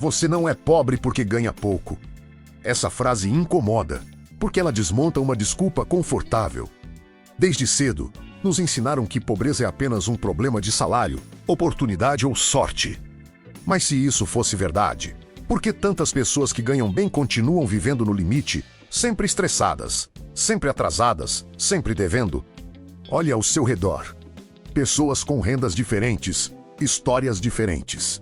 Você não é pobre porque ganha pouco. Essa frase incomoda, porque ela desmonta uma desculpa confortável. Desde cedo, nos ensinaram que pobreza é apenas um problema de salário, oportunidade ou sorte. Mas se isso fosse verdade, por que tantas pessoas que ganham bem continuam vivendo no limite, sempre estressadas, sempre atrasadas, sempre devendo? Olhe ao seu redor. Pessoas com rendas diferentes, histórias diferentes.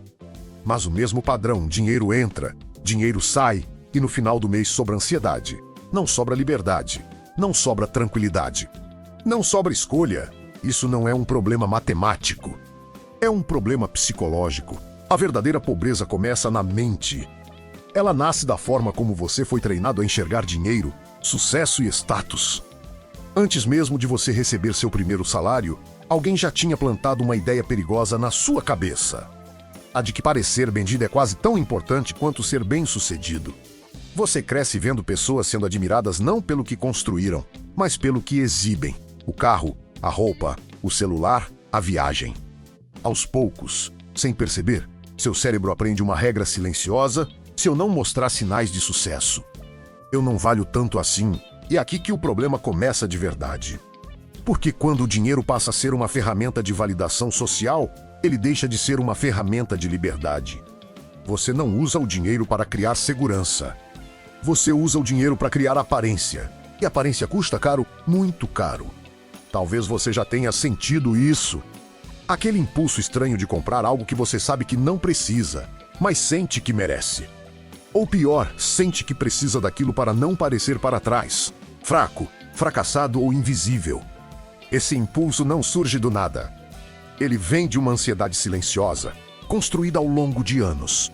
Mas o mesmo padrão: dinheiro entra, dinheiro sai, e no final do mês sobra ansiedade. Não sobra liberdade. Não sobra tranquilidade. Não sobra escolha. Isso não é um problema matemático. É um problema psicológico. A verdadeira pobreza começa na mente. Ela nasce da forma como você foi treinado a enxergar dinheiro, sucesso e status. Antes mesmo de você receber seu primeiro salário, alguém já tinha plantado uma ideia perigosa na sua cabeça. A de que parecer bem-sucedido é quase tão importante quanto ser bem-sucedido. Você cresce vendo pessoas sendo admiradas não pelo que construíram, mas pelo que exibem. O carro, a roupa, o celular, a viagem. Aos poucos, sem perceber, seu cérebro aprende uma regra silenciosa: se eu não mostrar sinais de sucesso, eu não valho tanto assim. E é aqui que o problema começa de verdade. Porque quando o dinheiro passa a ser uma ferramenta de validação social, ele deixa de ser uma ferramenta de liberdade. Você não usa o dinheiro para criar segurança. Você usa o dinheiro para criar aparência. E aparência custa caro, muito caro. Talvez você já tenha sentido isso. Aquele impulso estranho de comprar algo que você sabe que não precisa, mas sente que merece. Ou pior, sente que precisa daquilo para não parecer para trás, fraco, fracassado ou invisível. Esse impulso não surge do nada. Ele vem de uma ansiedade silenciosa, construída ao longo de anos.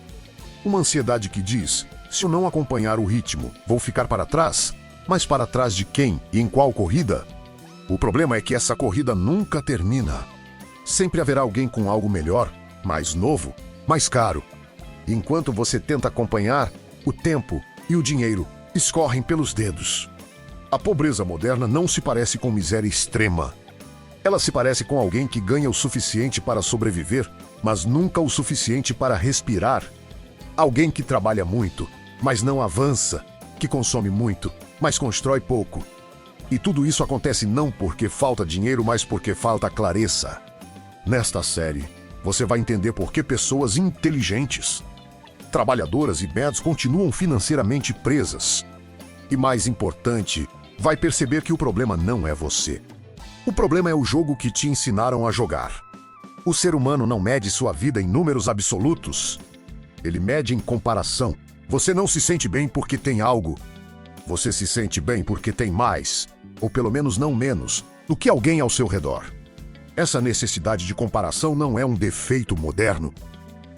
Uma ansiedade que diz: se eu não acompanhar o ritmo, vou ficar para trás? Mas para trás de quem e em qual corrida? O problema é que essa corrida nunca termina. Sempre haverá alguém com algo melhor, mais novo, mais caro. Enquanto você tenta acompanhar, o tempo e o dinheiro escorrem pelos dedos. A pobreza moderna não se parece com miséria extrema. Ela se parece com alguém que ganha o suficiente para sobreviver, mas nunca o suficiente para respirar. Alguém que trabalha muito, mas não avança, que consome muito, mas constrói pouco. E tudo isso acontece não porque falta dinheiro, mas porque falta clareza. Nesta série, você vai entender por que pessoas inteligentes, trabalhadoras e médias continuam financeiramente presas. E mais importante, vai perceber que o problema não é você. O problema é o jogo que te ensinaram a jogar. O ser humano não mede sua vida em números absolutos. Ele mede em comparação. Você não se sente bem porque tem algo. Você se sente bem porque tem mais, ou pelo menos não menos, do que alguém ao seu redor. Essa necessidade de comparação não é um defeito moderno.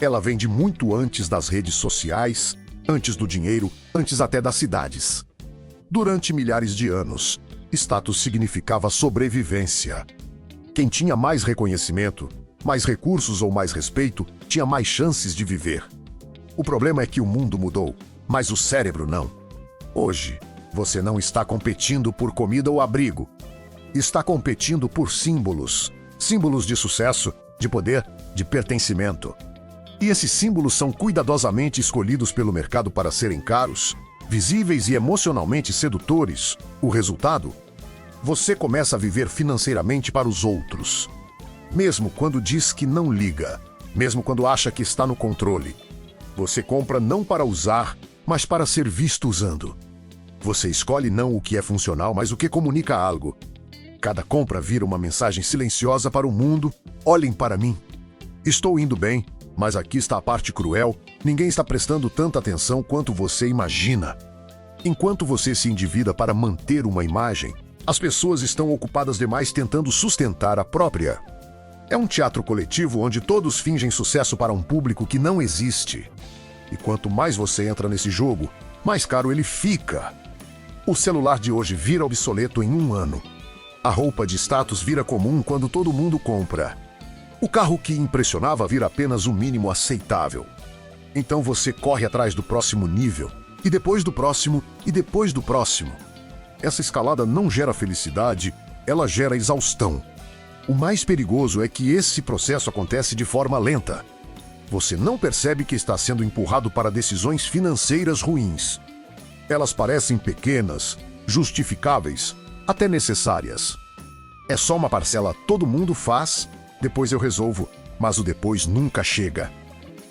Ela vem de muito antes das redes sociais, antes do dinheiro, antes até das cidades. Durante milhares de anos, status significava sobrevivência. Quem tinha mais reconhecimento, mais recursos ou mais respeito, tinha mais chances de viver. O problema é que o mundo mudou, mas o cérebro não. Hoje, você não está competindo por comida ou abrigo. Está competindo por símbolos. Símbolos de sucesso, de poder, de pertencimento. E esses símbolos são cuidadosamente escolhidos pelo mercado para serem caros, visíveis e emocionalmente sedutores. O resultado? Você começa a viver financeiramente para os outros. Mesmo quando diz que não liga, mesmo quando acha que está no controle. Você compra não para usar, mas para ser visto usando. Você escolhe não o que é funcional, mas o que comunica algo. Cada compra vira uma mensagem silenciosa para o mundo: olhem para mim. Estou indo bem, mas aqui está a parte cruel: ninguém está prestando tanta atenção quanto você imagina. Enquanto você se endivida para manter uma imagem, as pessoas estão ocupadas demais tentando sustentar a própria. É um teatro coletivo onde todos fingem sucesso para um público que não existe. E quanto mais você entra nesse jogo, mais caro ele fica. O celular de hoje vira obsoleto em 1 ano. A roupa de status vira comum quando todo mundo compra. O carro que impressionava vira apenas o mínimo aceitável. Então você corre atrás do próximo nível, e depois do próximo, e depois do próximo. Essa escalada não gera felicidade, ela gera exaustão. O mais perigoso é que esse processo acontece de forma lenta. você não percebe que está sendo empurrado para decisões financeiras ruins. Elas parecem pequenas, justificáveis, até necessárias. É só uma parcela, todo mundo faz, depois eu resolvo, mas o depois nunca chega.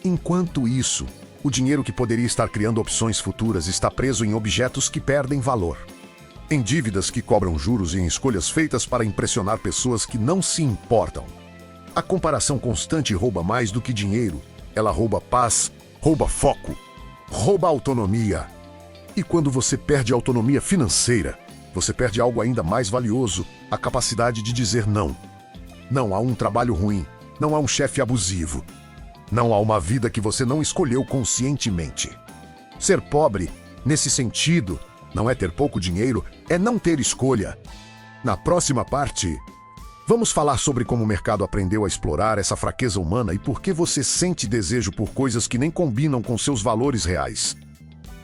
Enquanto isso, o dinheiro que poderia estar criando opções futuras está preso em objetos que perdem valor. Em dívidas que cobram juros e em escolhas feitas para impressionar pessoas que não se importam. A comparação constante rouba mais do que dinheiro. Ela rouba paz, rouba foco, rouba autonomia. E quando você perde a autonomia financeira, você perde algo ainda mais valioso, a capacidade de dizer não. Não há um trabalho ruim, não há um chefe abusivo. Não há uma vida que você não escolheu conscientemente. Ser pobre, nesse sentido, não é ter pouco dinheiro, é não ter escolha. Na próxima parte, vamos falar sobre como o mercado aprendeu a explorar essa fraqueza humana e por que você sente desejo por coisas que nem combinam com seus valores reais.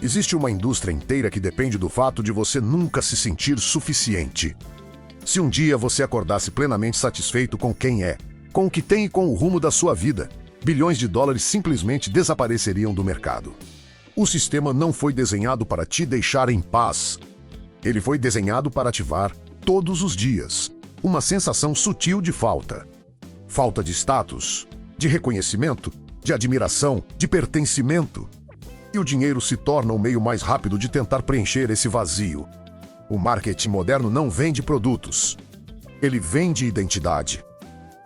Existe uma indústria inteira que depende do fato de você nunca se sentir suficiente. Se um dia você acordasse plenamente satisfeito com quem é, com o que tem e com o rumo da sua vida, bilhões de dólares simplesmente desapareceriam do mercado. O sistema não foi desenhado para te deixar em paz. Ele foi desenhado para ativar, todos os dias, uma sensação sutil de falta. Falta de status, de reconhecimento, de admiração, de pertencimento. E o dinheiro se torna o meio mais rápido de tentar preencher esse vazio. O marketing moderno não vende produtos. Ele vende identidade.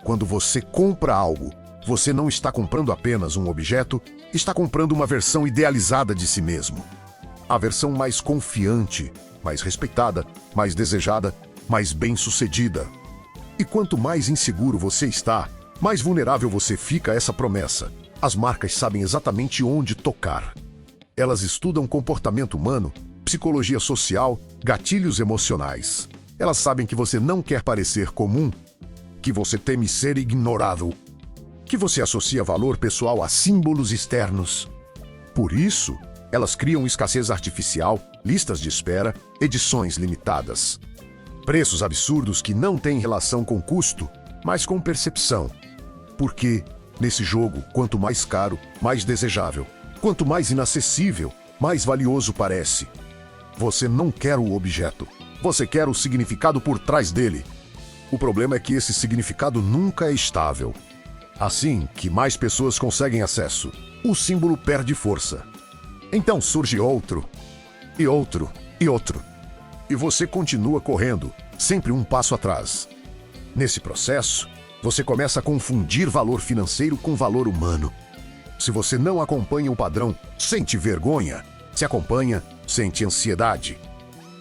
Quando você compra algo, você não está comprando apenas um objeto, está comprando uma versão idealizada de si mesmo. A versão mais confiante, mais respeitada, mais desejada, mais bem-sucedida. E quanto mais inseguro você está, mais vulnerável você fica a essa promessa. As marcas sabem exatamente onde tocar. Elas estudam comportamento humano, psicologia social, gatilhos emocionais. Elas sabem que você não quer parecer comum, que você teme ser ignorado, que você associa valor pessoal a símbolos externos. Por isso, elas criam escassez artificial, listas de espera, edições limitadas. Preços absurdos que não têm relação com custo, mas com percepção. Porque, nesse jogo, quanto mais caro, mais desejável. Quanto mais inacessível, mais valioso parece. Você não quer o objeto. Você quer o significado por trás dele. O problema é que esse significado nunca é estável. Assim que mais pessoas conseguem acesso, o símbolo perde força. Então surge outro, e outro, e outro. E você continua correndo, sempre um passo atrás. Nesse processo, você começa a confundir valor financeiro com valor humano. Se você não acompanha o padrão, sente vergonha. Se acompanha, sente ansiedade.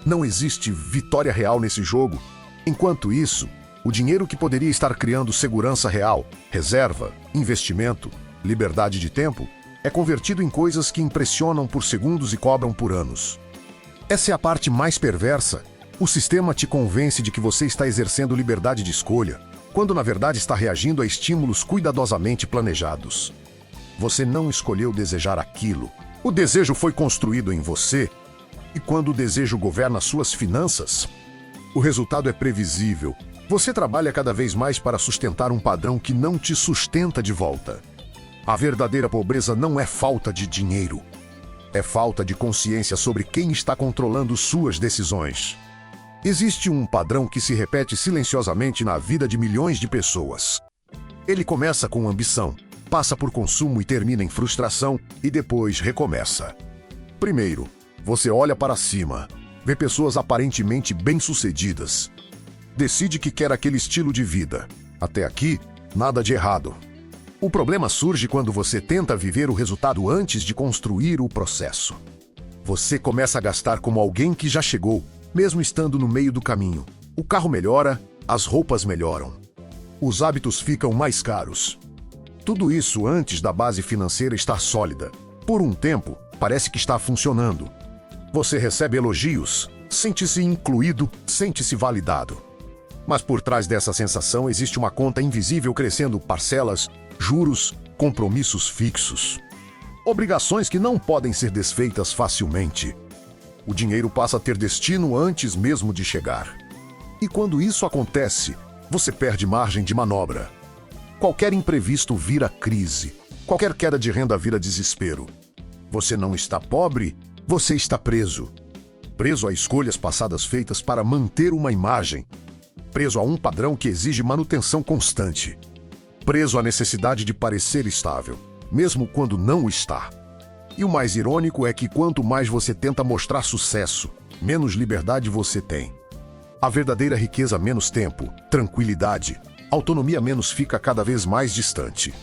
Não existe vitória real nesse jogo. Enquanto isso, o dinheiro que poderia estar criando segurança real, reserva, investimento, liberdade de tempo, é convertido em coisas que impressionam por segundos e cobram por anos. Essa é a parte mais perversa. O sistema te convence de que você está exercendo liberdade de escolha, quando na verdade está reagindo a estímulos cuidadosamente planejados. Você não escolheu desejar aquilo. O desejo foi construído em você. E quando o desejo governa suas finanças, o resultado é previsível. Você trabalha cada vez mais para sustentar um padrão que não te sustenta de volta. A verdadeira pobreza não é falta de dinheiro. É falta de consciência sobre quem está controlando suas decisões. Existe um padrão que se repete silenciosamente na vida de milhões de pessoas. Ele começa com ambição, passa por consumo e termina em frustração e depois recomeça. Primeiro, você olha para cima, vê pessoas aparentemente bem-sucedidas. Decide que quer aquele estilo de vida. Até aqui, nada de errado. O problema surge quando você tenta viver o resultado antes de construir o processo. Você começa a gastar como alguém que já chegou, mesmo estando no meio do caminho. O carro melhora, as roupas melhoram. Os hábitos ficam mais caros. Tudo isso antes da base financeira estar sólida. Por um tempo, parece que está funcionando. Você recebe elogios, sente-se incluído, sente-se validado. Mas por trás dessa sensação existe uma conta invisível crescendo parcelas, juros, compromissos fixos. Obrigações que não podem ser desfeitas facilmente. O dinheiro passa a ter destino antes mesmo de chegar. E quando isso acontece, você perde margem de manobra. Qualquer imprevisto vira crise. Qualquer queda de renda vira desespero. Você não está pobre, você está preso. Preso a escolhas passadas feitas para manter uma imagem. Preso a um padrão que exige manutenção constante. Preso à necessidade de parecer estável, mesmo quando não o está. E o mais irônico é que quanto mais você tenta mostrar sucesso, menos liberdade você tem. A verdadeira riqueza menos tempo, tranquilidade, autonomia menos fica cada vez mais distante.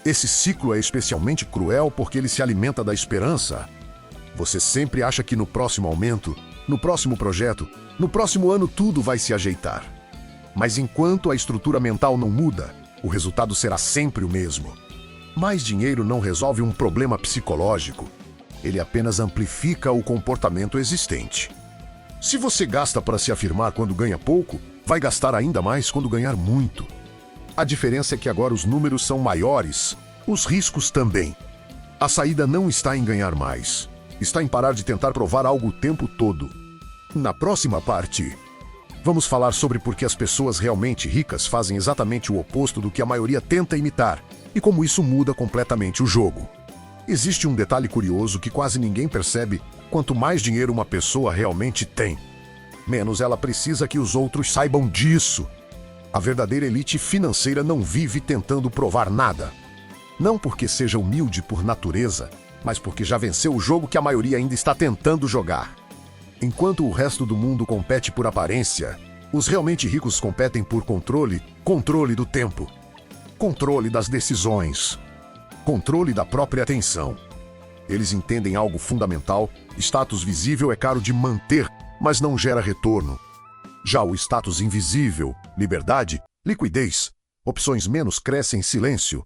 Esse ciclo é especialmente cruel porque ele se alimenta da esperança. Você sempre acha que no próximo aumento, no próximo projeto, no próximo ano tudo vai se ajeitar. Mas enquanto a estrutura mental não muda, o resultado será sempre o mesmo. Mais dinheiro não resolve um problema psicológico. Ele apenas amplifica o comportamento existente. Se você gasta para se afirmar quando ganha pouco, vai gastar ainda mais quando ganhar muito. A diferença é que agora os números são maiores, os riscos também. A saída não está em ganhar mais. Está em parar de tentar provar algo o tempo todo. Na próxima parte, vamos falar sobre por que as pessoas realmente ricas fazem exatamente o oposto do que a maioria tenta imitar e como isso muda completamente o jogo. Existe um detalhe curioso que quase ninguém percebe: quanto mais dinheiro uma pessoa realmente tem, menos ela precisa que os outros saibam disso. A verdadeira elite financeira não vive tentando provar nada. Não porque seja humilde por natureza, mas porque já venceu o jogo que a maioria ainda está tentando jogar. Enquanto o resto do mundo compete por aparência, os realmente ricos competem por controle do tempo, controle das decisões, controle da própria atenção. Eles entendem algo fundamental: status visível é caro de manter, mas não gera retorno. Já o status invisível, liberdade, liquidez, opções menos crescem em silêncio.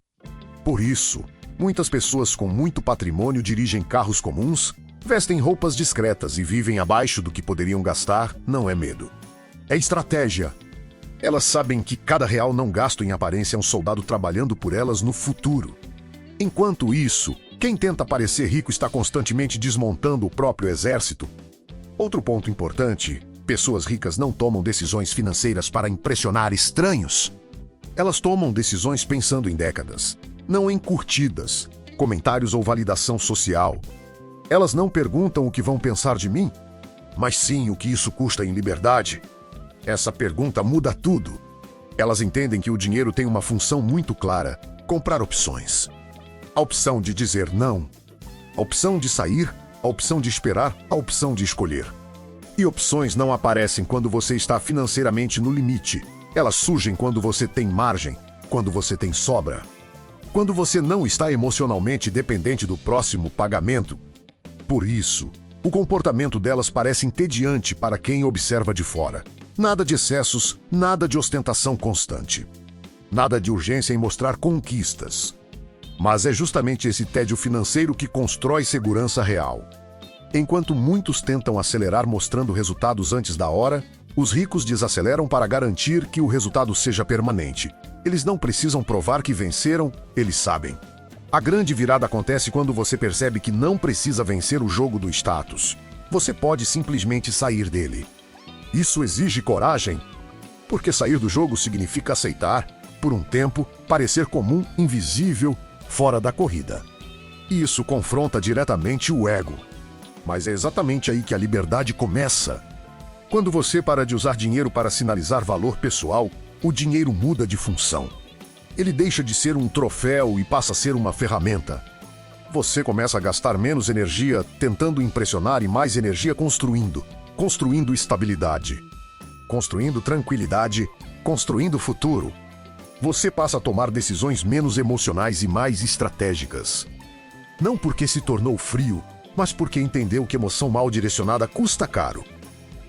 Por isso, muitas pessoas com muito patrimônio dirigem carros comuns, vestem roupas discretas e vivem abaixo do que poderiam gastar. Não é medo, é estratégia. Elas sabem que cada real não gasto em aparência é um soldado trabalhando por elas no futuro. Enquanto isso, quem tenta parecer rico está constantemente desmontando o próprio exército. Outro ponto importante: pessoas ricas não tomam decisões financeiras para impressionar estranhos. Elas tomam decisões pensando em décadas, não em curtidas, comentários ou validação social. Elas não perguntam o que vão pensar de mim, mas sim o que isso custa em liberdade. Essa pergunta muda tudo. Elas entendem que o dinheiro tem uma função muito clara: comprar opções. A opção de dizer não, a opção de sair, a opção de esperar, a opção de escolher. E opções não aparecem quando você está financeiramente no limite. Elas surgem quando você tem margem, quando você tem sobra. Quando você não está emocionalmente dependente do próximo pagamento. Por isso, o comportamento delas parece entediante para quem observa de fora. Nada de excessos, nada de ostentação constante. Nada de urgência em mostrar conquistas. Mas é justamente esse tédio financeiro que constrói segurança real. Enquanto muitos tentam acelerar mostrando resultados antes da hora, os ricos desaceleram para garantir que o resultado seja permanente. Eles não precisam provar que venceram, eles sabem. A grande virada acontece quando você percebe que não precisa vencer o jogo do status. Você pode simplesmente sair dele. Isso exige coragem, porque sair do jogo significa aceitar, por um tempo, parecer comum, invisível, fora da corrida. Isso confronta diretamente o ego. Mas é exatamente aí que a liberdade começa. Quando você para de usar dinheiro para sinalizar valor pessoal, o dinheiro muda de função. Ele deixa de ser um troféu e passa a ser uma ferramenta. Você começa a gastar menos energia tentando impressionar e mais energia construindo estabilidade, construindo tranquilidade, construindo futuro. Você passa a tomar decisões menos emocionais e mais estratégicas. Não porque se tornou frio, mas porque entendeu que emoção mal direcionada custa caro.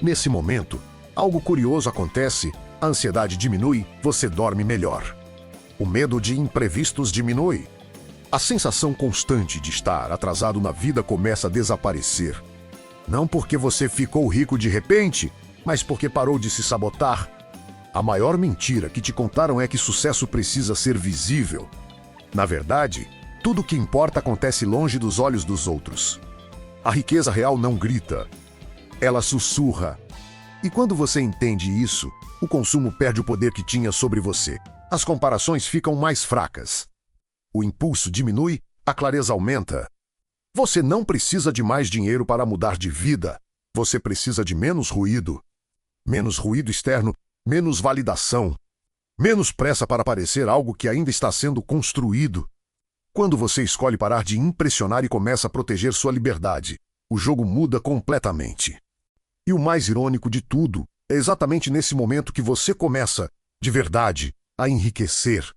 Nesse momento, algo curioso acontece: a ansiedade diminui, você dorme melhor. O medo de imprevistos diminui. A sensação constante de estar atrasado na vida começa a desaparecer. Não porque você ficou rico de repente, mas porque parou de se sabotar. A maior mentira que te contaram é que sucesso precisa ser visível. Na verdade, tudo o que importa acontece longe dos olhos dos outros. A riqueza real não grita, ela sussurra. E quando você entende isso, o consumo perde o poder que tinha sobre você. As comparações ficam mais fracas. O impulso diminui, a clareza aumenta. Você não precisa de mais dinheiro para mudar de vida. Você precisa de menos ruído. Menos ruído externo, menos validação. Menos pressa para parecer algo que ainda está sendo construído. Quando você escolhe parar de impressionar e começa a proteger sua liberdade, o jogo muda completamente. E o mais irônico de tudo é exatamente nesse momento que você começa, de verdade, a enriquecer.